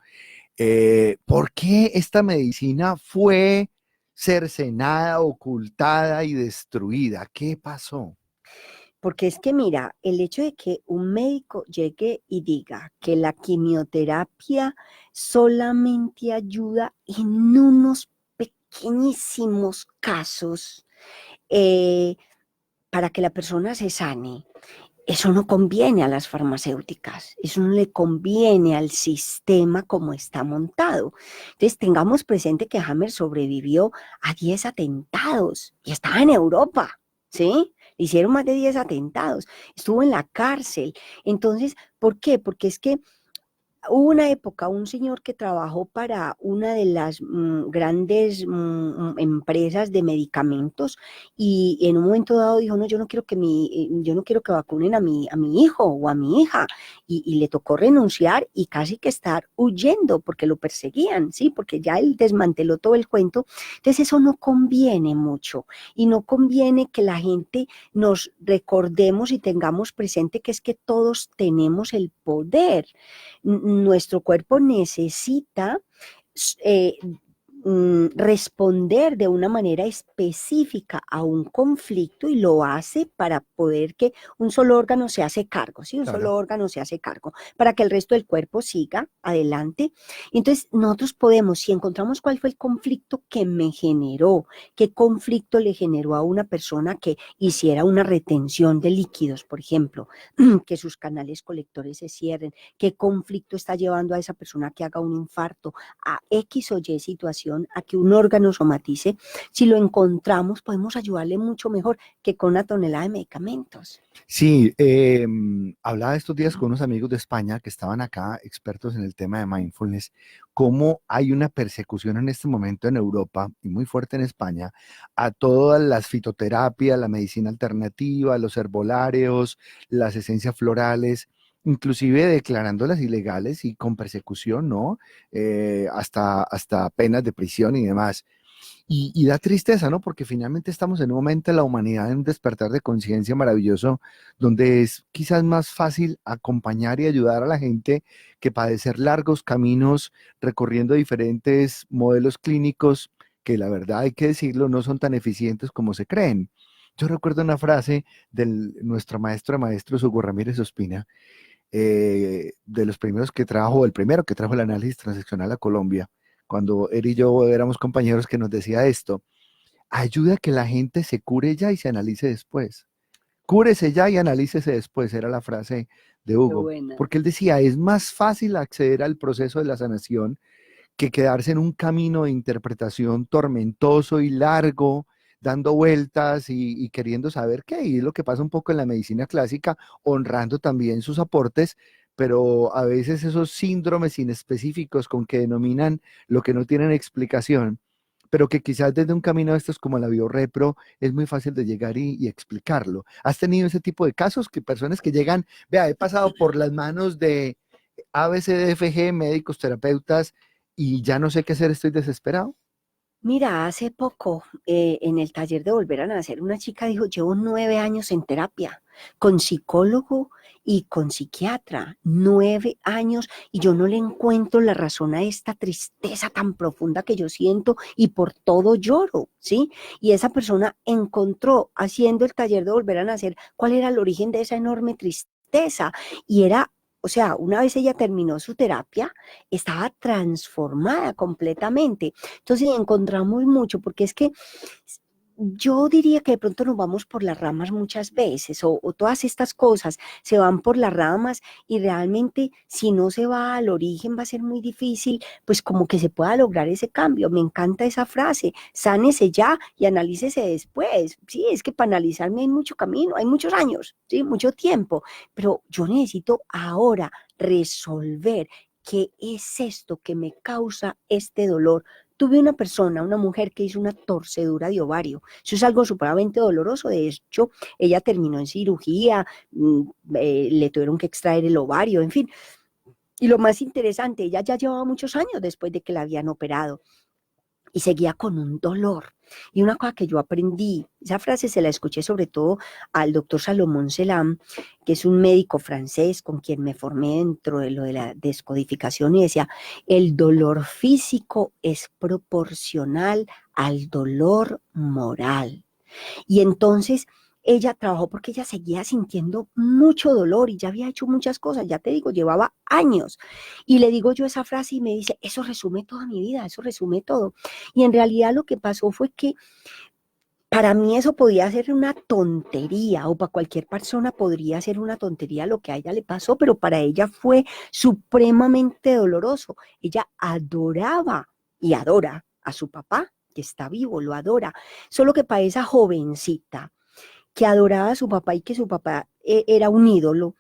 ¿Por qué esta medicina fue cercenada, ocultada y destruida? ¿Qué pasó? Porque es que mira, el hecho de que un médico llegue y diga que la quimioterapia solamente ayuda en unos pequeñísimos casos para que la persona se sane, eso no conviene a las farmacéuticas, eso no le conviene al sistema como está montado. Entonces tengamos presente que Hammer sobrevivió a 10 atentados y estaba en Europa, ¿sí? Le hicieron más de 10 atentados, estuvo en la cárcel. Entonces, ¿por qué? Porque es que Hubo una época, un señor que trabajó para una de las grandes empresas de medicamentos y en un momento dado dijo, no, yo no quiero que vacunen a mi hijo o a mi hija y le tocó renunciar y casi que estar huyendo porque lo perseguían, ¿sí? Porque ya él desmanteló todo el cuento. Entonces eso no conviene mucho y no conviene que la gente nos recordemos y tengamos presente que es que todos tenemos el poder. Nuestro cuerpo necesita eh, responder de una manera específica a un conflicto y lo hace para poder que un solo órgano se hace cargo, ¿sí? Un solo Claro. órgano se hace cargo, para que el resto del cuerpo siga adelante. Entonces, nosotros podemos, si encontramos cuál fue el conflicto que me generó, qué conflicto le generó a una persona que hiciera una retención de líquidos, por ejemplo, que sus canales colectores se cierren, qué conflicto está llevando a esa persona que haga un infarto, a X o Y situación, a que un órgano somatice, si lo encontramos podemos ayudarle mucho mejor que con una tonelada de medicamentos. Sí, hablaba estos días con unos amigos de España que estaban acá, expertos en el tema de mindfulness, cómo hay una persecución en este momento en Europa y muy fuerte en España a todas las fitoterapias, la medicina alternativa, los herbolarios, las esencias florales, inclusive declarándolas ilegales y con persecución, ¿no? Hasta penas de prisión y demás. Y da tristeza, ¿no? Porque finalmente estamos en un momento de la humanidad, en un despertar de conciencia maravilloso, donde es quizás más fácil acompañar y ayudar a la gente que padecer largos caminos recorriendo diferentes modelos clínicos que la verdad hay que decirlo, no son tan eficientes como se creen. Yo recuerdo una frase de nuestro maestro de maestros, Hugo Ramírez Ospina, de los primeros que trajo, el primero que trajo el análisis transaccional a Colombia, cuando él y yo éramos compañeros, que nos decía esto: ayuda a que la gente se cure ya y se analice después. Cúrese ya y analícese después, era la frase de Qué Hugo, buena. porque él decía, es más fácil acceder al proceso de la sanación que quedarse en un camino de interpretación tormentoso y largo, dando vueltas y queriendo saber qué. Y es lo que pasa un poco en la medicina clásica, honrando también sus aportes, pero a veces esos síndromes inespecíficos con que denominan lo que no tienen explicación, pero que quizás desde un camino de estos como la biorrepro es muy fácil de llegar y explicarlo. ¿Has tenido ese tipo de casos, que personas que llegan, vea, he pasado por las manos de ABCDFG, médicos, terapeutas, y ya no sé qué hacer, estoy desesperado? Mira, hace poco en el taller de Volver a Nacer, una chica dijo, llevo 9 años en terapia, con psicólogo y con psiquiatra, 9 años, y yo no le encuentro la razón a esta tristeza tan profunda que yo siento y por todo lloro, ¿sí? Y esa persona encontró, haciendo el taller de Volver a Nacer, cuál era el origen de esa enorme tristeza, y era... O sea, una vez ella terminó su terapia, estaba transformada completamente. Entonces encontramos mucho, porque es que yo diría que de pronto nos vamos por las ramas muchas veces, o todas estas cosas se van por las ramas y realmente si no se va al origen va a ser muy difícil, pues como que se pueda lograr ese cambio. Me encanta esa frase, sánese ya y analícese después. Sí, es que para analizarme hay mucho camino, hay muchos años, sí, mucho tiempo, pero yo necesito ahora resolver qué es esto que me causa este dolor. Tuve una persona, una mujer que hizo una torcedura de ovario. Eso es algo supremamente doloroso. De hecho, ella terminó en cirugía, le tuvieron que extraer el ovario, en fin. Y lo más interesante, ella ya llevaba muchos años después de que la habían operado y seguía con un dolor. Y una cosa que yo aprendí, esa frase se la escuché sobre todo al doctor Salomón Selam, que es un médico francés con quien me formé dentro de lo de la descodificación, y decía, el dolor físico es proporcional al dolor moral. Y entonces ella trabajó porque ella seguía sintiendo mucho dolor y ya había hecho muchas cosas, ya te digo, llevaba años. Y le digo yo esa frase y me dice, eso resume toda mi vida, eso resume todo. Y en realidad lo que pasó fue que para mí eso podía ser una tontería, o para cualquier persona podría ser una tontería lo que a ella le pasó, pero para ella fue supremamente doloroso. Ella adoraba y adora a su papá, que está vivo, lo adora. Solo que para esa jovencita que adoraba a su papá y que su papá era un ídolo,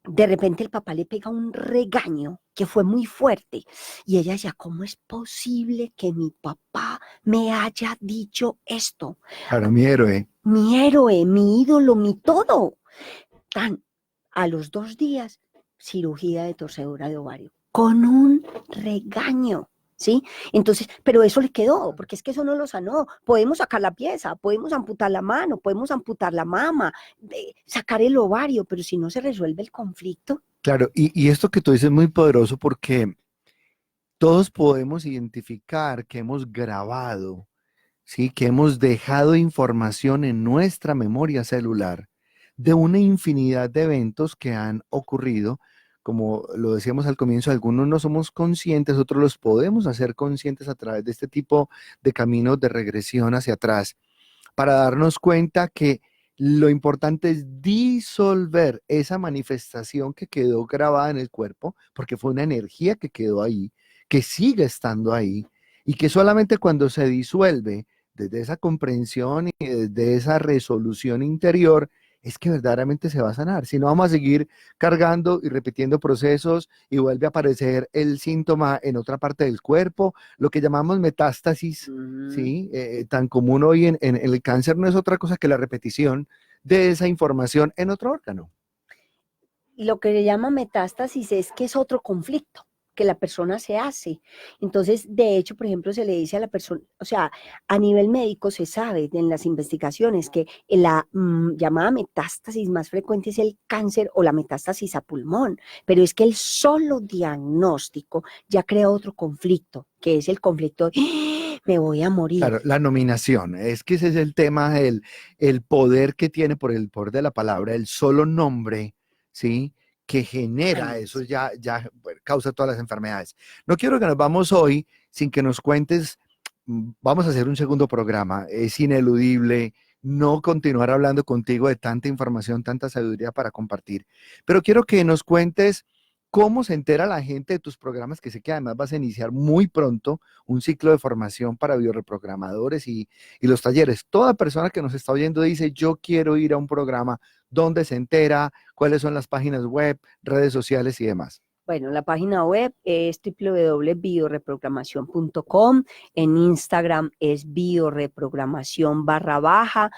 de repente el papá le pega un regaño que fue muy fuerte y ella decía, ¿cómo es posible que mi papá me haya dicho esto? Claro, mi héroe. Mi héroe, mi ídolo, mi todo. Tan, a los 2 días, cirugía de torcedura de ovario, con un regaño. ¿Sí? Entonces, pero eso le quedó, porque es que eso no lo sanó. Podemos sacar la pieza, podemos amputar la mano, podemos amputar la mama, sacar el ovario, pero si no se resuelve el conflicto. Claro, y esto que tú dices es muy poderoso porque todos podemos identificar que hemos grabado, ¿sí? Que hemos dejado información en nuestra memoria celular de una infinidad de eventos que han ocurrido. Como lo decíamos al comienzo, algunos no somos conscientes, otros los podemos hacer conscientes a través de este tipo de caminos de regresión hacia atrás, para darnos cuenta que lo importante es disolver esa manifestación que quedó grabada en el cuerpo, porque fue una energía que quedó ahí, que sigue estando ahí, y que solamente cuando se disuelve desde esa comprensión y desde esa resolución interior, es que verdaderamente se va a sanar. Si no, vamos a seguir cargando y repitiendo procesos y vuelve a aparecer el síntoma en otra parte del cuerpo, lo que llamamos metástasis. ¿Sí? Tan común hoy en el cáncer no es otra cosa que la repetición de esa información en otro órgano. Lo que le llama metástasis es que es otro conflicto que la persona se hace. Entonces, de hecho, por ejemplo, se le dice a la persona, o sea, a nivel médico se sabe en las investigaciones que la llamada metástasis más frecuente es el cáncer o la metástasis a pulmón, pero es que el solo diagnóstico ya crea otro conflicto, que es el conflicto de, ¡ah! Me voy a morir. Claro, la nominación, es que ese es el tema, el poder que tiene por el poder de la palabra, el solo nombre, ¿sí? Que genera, eso ya bueno, causa todas las enfermedades. No quiero que nos vamos hoy sin que nos cuentes, vamos a hacer un segundo programa, es ineludible no continuar hablando contigo de tanta información, tanta sabiduría para compartir, pero quiero que nos cuentes cómo se entera la gente de tus programas, que sé que además vas a iniciar muy pronto un ciclo de formación para bioreprogramadores y los talleres. Toda persona que nos está oyendo dice, yo quiero ir a un programa. ¿Dónde se entera? ¿Cuáles son las páginas web, redes sociales y demás? Bueno, la página web es www.bioreprogramación.com, en Instagram es bioreprogramación _,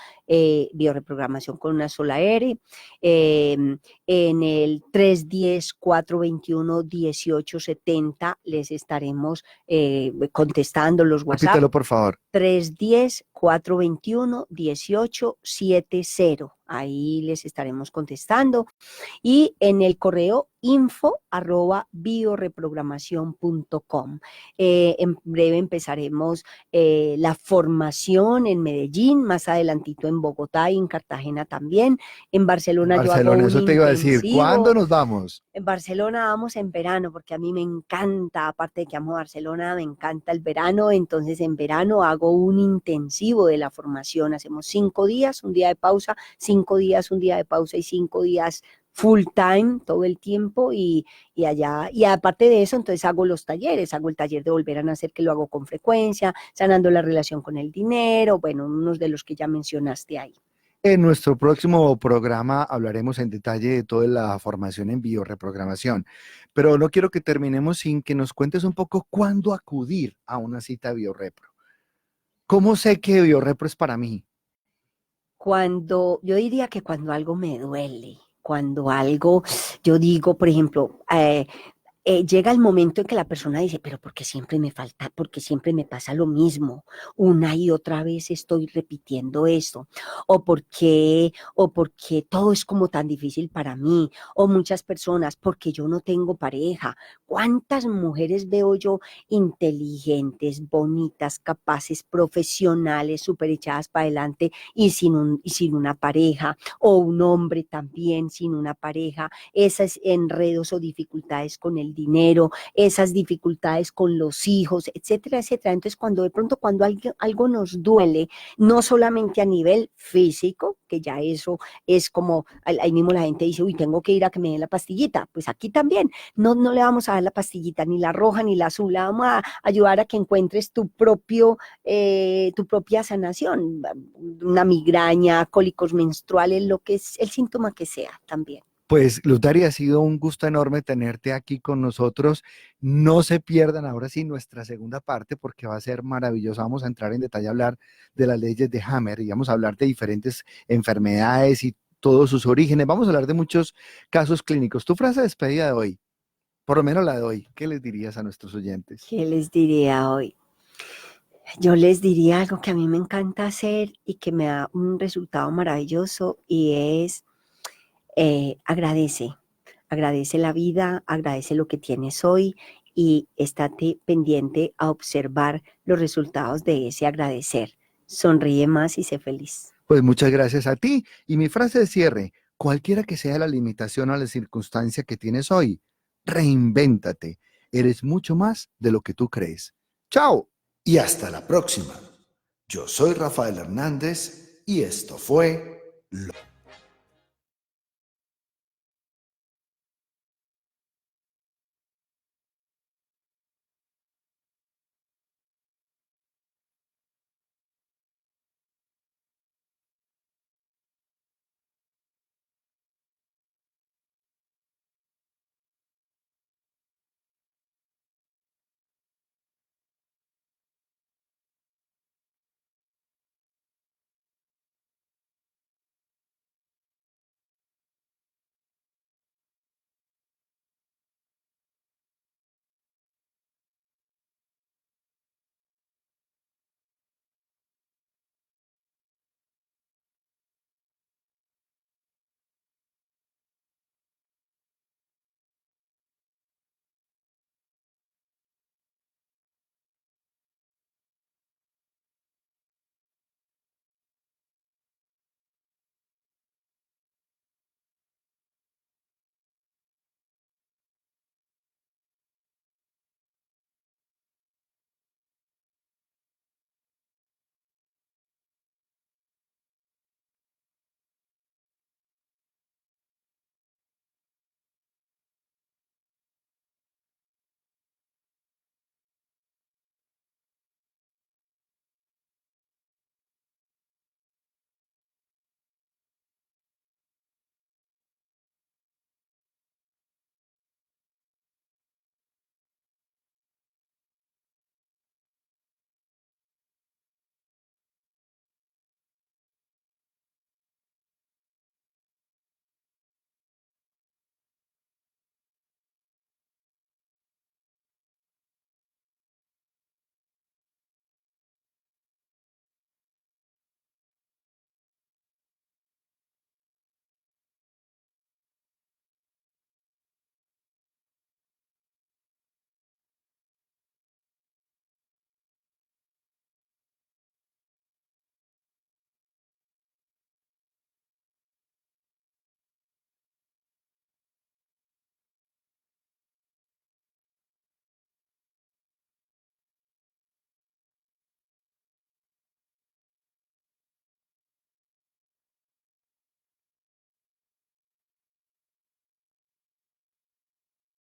bioreprogramación con una sola R, en el 310-421-1870 les estaremos contestando los WhatsApp. Repítelo, por favor. 310-421-1870. Ahí les estaremos contestando. Y en el correo info@bioreprogramación.com. En breve empezaremos la formación en Medellín, más adelantito en Bogotá y en Cartagena también. En Barcelona, yo hago un eso te iba a decir. ¿Cuándo intensivo. nos vamos? En Barcelona vamos en verano, porque a mí me encanta, aparte de que amo Barcelona, me encanta el verano, entonces en verano hago un intensivo de la formación, hacemos 5 días, un día de pausa, 5 días, un día de pausa y 5 días full time todo el tiempo y allá, y aparte de eso, entonces hago los talleres, hago el taller de volver a nacer, que lo hago con frecuencia, sanando la relación con el dinero, bueno, unos de los que ya mencionaste ahí. En nuestro próximo programa hablaremos en detalle de toda la formación en bioreprogramación, pero no quiero que terminemos sin que nos cuentes un poco cuándo acudir a una cita de biorepro. ¿Cómo sé que biorepro es para mí? Yo diría que cuando algo me duele, cuando algo, yo digo, por ejemplo, llega el momento en que la persona dice, pero ¿por qué siempre me falta? ¿Por qué siempre me pasa lo mismo? Una y otra vez estoy repitiendo esto. O porque todo es como tan difícil para mí. O muchas personas, porque yo no tengo pareja. ¿Cuántas mujeres veo yo inteligentes, bonitas, capaces, profesionales, súper echadas para adelante y sin una pareja? O un hombre también sin una pareja, esos enredos o dificultades con el dinero, esas dificultades con los hijos, etcétera, etcétera. Entonces, cuando algo nos duele, no solamente a nivel físico, que ya eso es como, ahí mismo la gente dice, uy, tengo que ir a que me den la pastillita, pues aquí también, no le vamos a dar la pastillita, ni la roja ni la azul, la vamos a ayudar a que encuentres tu propia sanación, una migraña, cólicos menstruales, lo que es el síntoma que sea también. Pues, Lutari, ha sido un gusto enorme tenerte aquí con nosotros. No se pierdan ahora sí nuestra segunda parte porque va a ser maravillosa. Vamos a entrar en detalle a hablar de las leyes de Hammer y vamos a hablar de diferentes enfermedades y todos sus orígenes. Vamos a hablar de muchos casos clínicos. Tu frase de despedida de hoy, por lo menos la de hoy, ¿qué les dirías a nuestros oyentes? ¿Qué les diría hoy? Yo les diría algo que a mí me encanta hacer y que me da un resultado maravilloso y es agradece, agradece la vida, agradece lo que tienes hoy y estate pendiente a observar los resultados de ese agradecer. Sonríe más y sé feliz. Pues muchas gracias a ti. Y mi frase de cierre, cualquiera que sea la limitación o la circunstancia que tienes hoy, reinvéntate. Eres mucho más de lo que tú crees. Chao y hasta la próxima. Yo soy Rafael Hernández y esto fue Lo